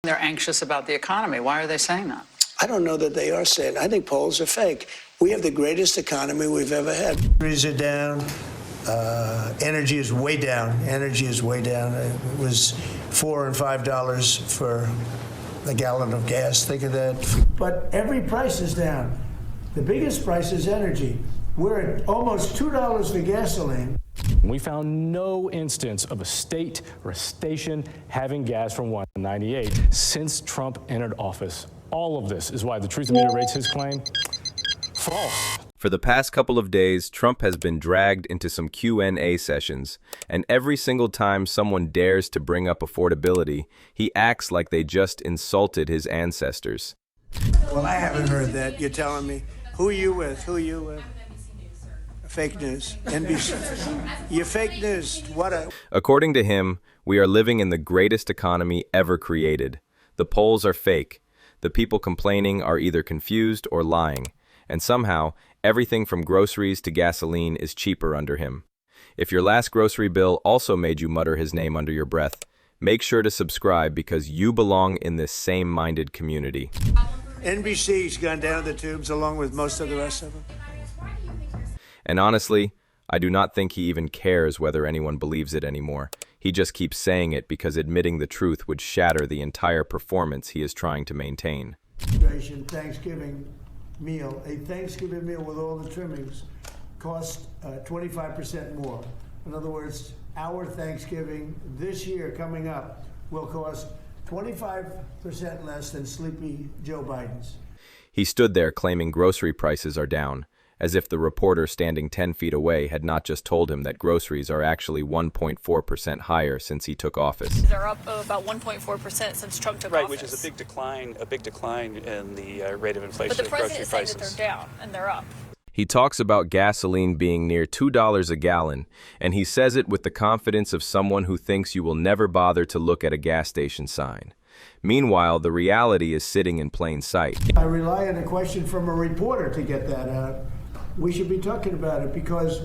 They're anxious about the economy. Why are they saying that? I don't know that they are saying. I think polls are fake. We have the greatest economy we've ever had. Trees are down. Energy is way down. Energy is way down. It was $4 and $5 for a gallon of gas. Think of that. But every price is down. The biggest price is energy. We're at almost $2 for gasoline. We found no instance of a state or a station having gas from 198 since Trump entered office. All of this is why the truth meter rates his claim false. For the past couple of days, Trump has been dragged into some Q&A sessions, and every single time someone dares to bring up affordability, he acts like they just insulted his ancestors. Well, I haven't heard that. You're telling me. Who are you with? Who are you with? Fake news. NBC. You're fake news. What a... According to him, we are living in the greatest economy ever created. The polls are fake. The people complaining are either confused or lying. And somehow, everything from groceries to gasoline is cheaper under him. If your last grocery bill also made you mutter his name under your breath, make sure to subscribe because you belong in this same-minded community. NBC's gone down the tubes along with most of the rest of them. And honestly, I do not think he even cares whether anyone believes it anymore. He just keeps saying it because admitting the truth would shatter the entire performance he is trying to maintain. Thanksgiving meal, a Thanksgiving meal with all the trimmings cost 25% more. In other words, our Thanksgiving this year coming up will cost 25% less than sleepy Joe Biden's. He stood there claiming grocery prices are down, as if the reporter standing 10 feet away had not just told him that groceries are actually 1.4% higher since he took office. They're up about 1.4% since Trump took office. Right, which is a big decline in the rate of inflation. But the of grocery president is saying prices. that they're down and they're up. He talks about gasoline being near $2 a gallon, and he says it with the confidence of someone who thinks you will never bother to look at a gas station sign. Meanwhile, the reality is sitting in plain sight. I rely on a question from a reporter to get that out. We should be talking about it because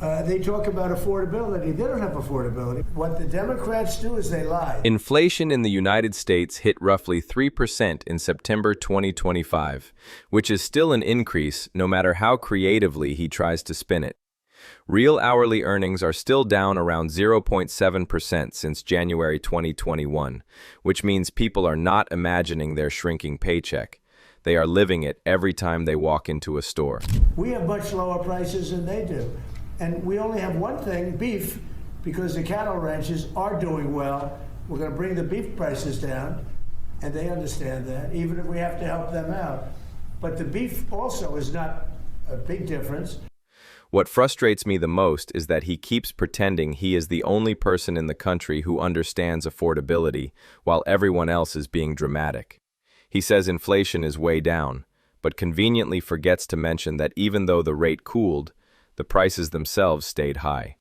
they talk about affordability. They don't have affordability. What the Democrats do is they lie. Inflation in the United States hit roughly 3% in September 2025, which is still an increase no matter how creatively he tries to spin it. Real hourly earnings are still down around 0.7% since January 2021, which means people are not imagining their shrinking paycheck. They are living it every time they walk into a store. We have much lower prices than they do. And we only have one thing, beef, because the cattle ranches are doing well. We're going to bring the beef prices down, and they understand that, even if we have to help them out. But the beef also is not a big difference. What frustrates me the most is that he keeps pretending he is the only person in the country who understands affordability, while everyone else is being dramatic. He says inflation is way down, but conveniently forgets to mention that even though the rate cooled, the prices themselves stayed high.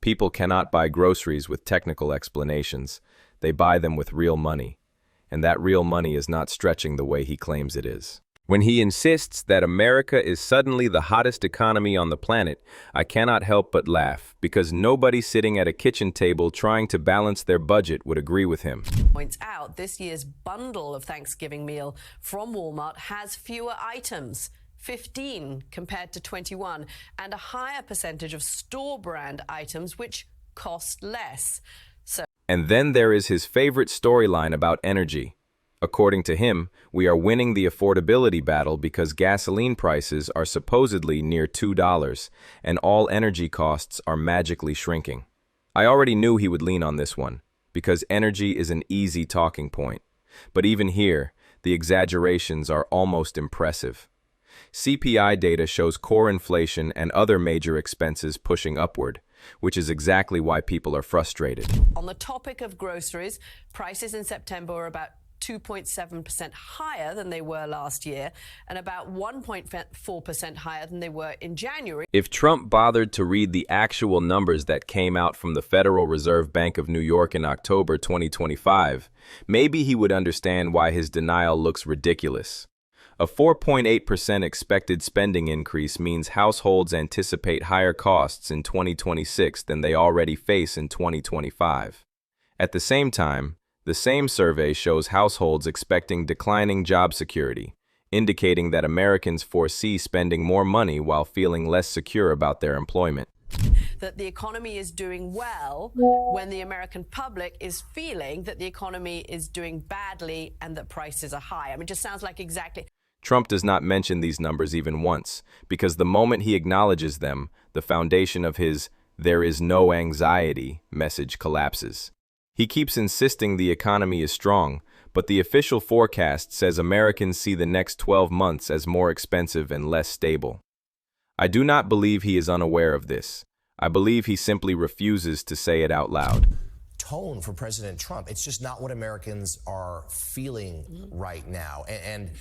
People cannot buy groceries with technical explanations. They buy them with real money, and that real money is not stretching the way he claims it is. When he insists that America is suddenly the hottest economy on the planet, I cannot help but laugh, because nobody sitting at a kitchen table trying to balance their budget would agree with him. Points out this year's bundle of Thanksgiving meal from Walmart has fewer items, 15 compared to 21, and a higher percentage of store brand items which cost less. And then there is his favorite storyline about energy. According to him, we are winning the affordability battle because gasoline prices are supposedly near $2, and all energy costs are magically shrinking. I already knew he would lean on this one, because energy is an easy talking point. But even here, the exaggerations are almost impressive. CPI data shows core inflation and other major expenses pushing upward, which is exactly why people are frustrated. On the topic of groceries, prices in September were about 2.7% higher than they were last year and about 1.4% higher than they were in January. If Trump bothered to read the actual numbers that came out from the Federal Reserve Bank of New York in October 2025, maybe he would understand why his denial looks ridiculous. A 4.8% expected spending increase means households anticipate higher costs in 2026 than they already face in 2025. At the same time, The same survey shows households expecting declining job security, indicating that Americans foresee spending more money while feeling less secure about their employment. That the economy is doing well when the American public is feeling that the economy is doing badly and that prices are high. I mean, it just sounds like exactly. Trump does not mention these numbers even once, because the moment he acknowledges them, the foundation of his "there is no anxiety" message collapses. He keeps insisting the economy is strong, but the official forecast says Americans see the next 12 months as more expensive and less stable. I do not believe he is unaware of this. I believe he simply refuses to say it out loud. Tone for President Trump. It's just not what Americans are feeling right now. And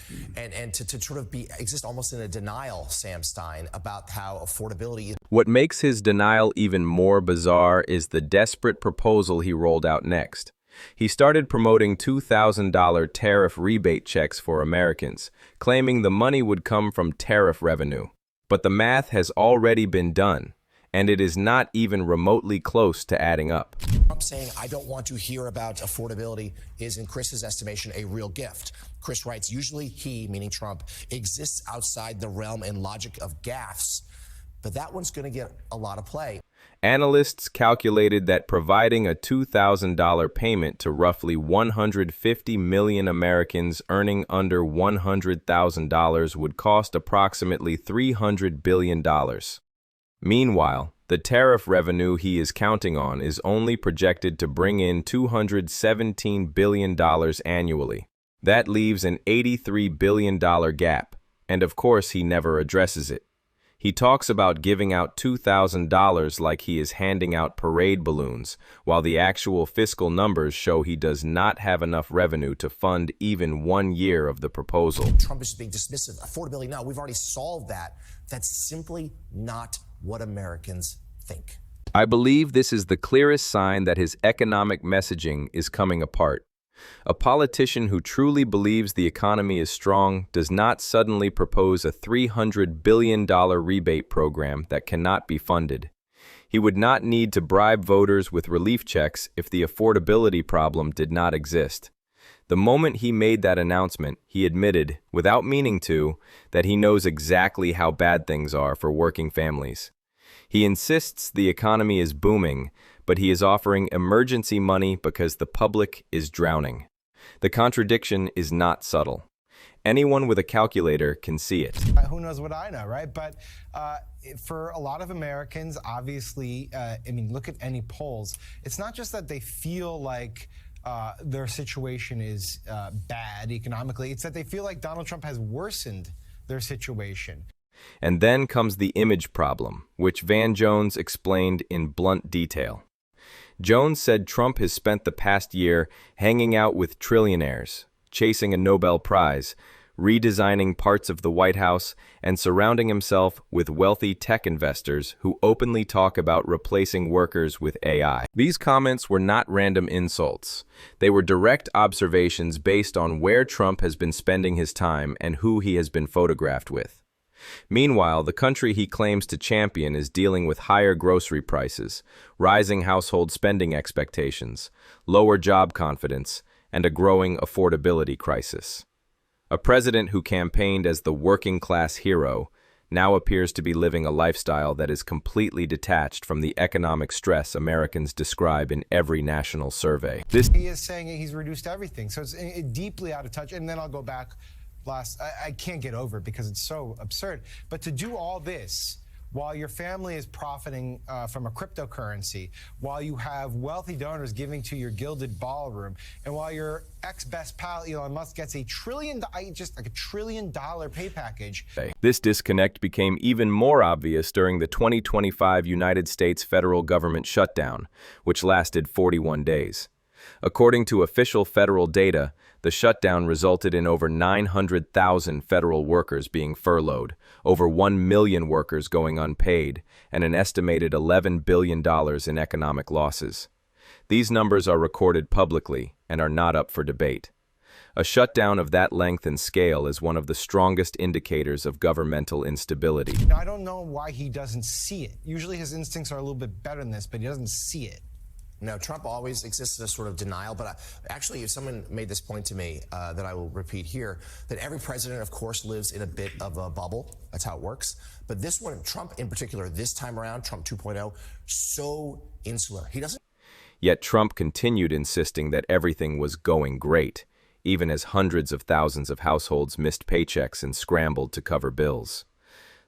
to sort of exist almost in a denial, Sam Stein, about how affordability is. What makes his denial even more bizarre is the desperate proposal he rolled out next. He started promoting $2,000 tariff rebate checks for Americans, claiming the money would come from tariff revenue. But the math has already been done, and it is not even remotely close to adding up. Trump saying, "I don't want to hear about affordability," is, in Chris's estimation, a real gift. Chris writes, usually he, meaning Trump, exists outside the realm and logic of gaffes, but that one's going to get a lot of play. Analysts calculated that providing a $2,000 payment to roughly 150 million Americans earning under $100,000 would cost approximately $300 billion. Meanwhile, the tariff revenue he is counting on is only projected to bring in $217 billion annually. That leaves an $83 billion gap, and of course he never addresses it. He talks about giving out $2,000 like he is handing out parade balloons, while the actual fiscal numbers show he does not have enough revenue to fund even 1 year of the proposal. Trump is being dismissive. Affordability, no, we've already solved that. That's simply not what Americans think. I believe this is the clearest sign that his economic messaging is coming apart. A politician who truly believes the economy is strong does not suddenly propose a $300 billion rebate program that cannot be funded. He would not need to bribe voters with relief checks if the affordability problem did not exist. The moment he made that announcement, he admitted, without meaning to, that he knows exactly how bad things are for working families. He insists the economy is booming, but he is offering emergency money because the public is drowning. The contradiction is not subtle. Anyone with a calculator can see it. Who knows what I know, right? But for a lot of Americans, obviously, I mean, look at any polls. It's not just that they feel like their situation is bad economically. It's that they feel like Donald Trump has worsened their situation. And then comes the image problem, which Van Jones explained in blunt detail. Jones said Trump has spent the past year hanging out with trillionaires, chasing a Nobel Prize, redesigning parts of the White House, and surrounding himself with wealthy tech investors who openly talk about replacing workers with AI. These comments were not random insults. They were direct observations based on where Trump has been spending his time and who he has been photographed with. Meanwhile, the country he claims to champion is dealing with higher grocery prices, rising household spending expectations, lower job confidence, and a growing affordability crisis. A president who campaigned as the working-class hero now appears to be living a lifestyle that is completely detached from the economic stress Americans describe in every national survey. He is saying he's reduced everything, so it's deeply out of touch. And then I'll go back. I can't get over it because it's so absurd. But to do all this while your family is profiting from a cryptocurrency, while you have wealthy donors giving to your gilded ballroom, and while your ex-best pal Elon Musk gets just like $1 trillion pay package. This disconnect became even more obvious during the 2025 United States federal government shutdown, which lasted 41 days. According to official federal data, the shutdown resulted in over 900,000 federal workers being furloughed, over 1 million workers going unpaid, and an estimated $11 billion in economic losses. These numbers are recorded publicly and are not up for debate. A shutdown of that length and scale is one of the strongest indicators of governmental instability. I don't know why he doesn't see it. Usually his instincts are a little bit better than this, but he doesn't see it. No, Trump always exists in a sort of denial, but actually, if someone made this point to me that I will repeat here, that every president, of course, lives in a bit of a bubble. That's how it works. But this one, Trump in particular, this time around, Trump 2.0, so insular. He doesn't. Yet Trump continued insisting that everything was going great, even as hundreds of thousands of households missed paychecks and scrambled to cover bills.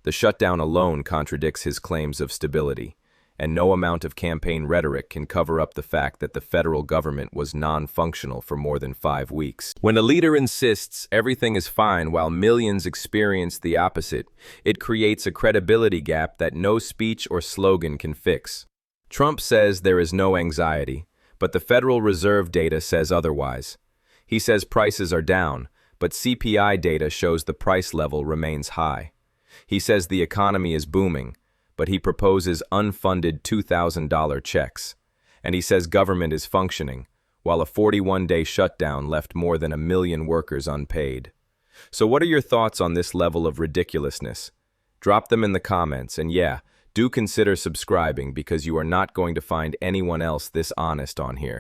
The shutdown alone contradicts his claims of stability, and no amount of campaign rhetoric can cover up the fact that the federal government was non-functional for more than 5 weeks. When a leader insists everything is fine while millions experience the opposite, it creates a credibility gap that no speech or slogan can fix. Trump says there is no anxiety, but the Federal Reserve data says otherwise. He says prices are down, but CPI data shows the price level remains high. He says the economy is booming, but he proposes unfunded $2,000 checks. And he says government is functioning, while a 41-day shutdown left more than 1 million workers unpaid. So what are your thoughts on this level of ridiculousness? Drop them in the comments, and yeah, do consider subscribing because you are not going to find anyone else this honest on here.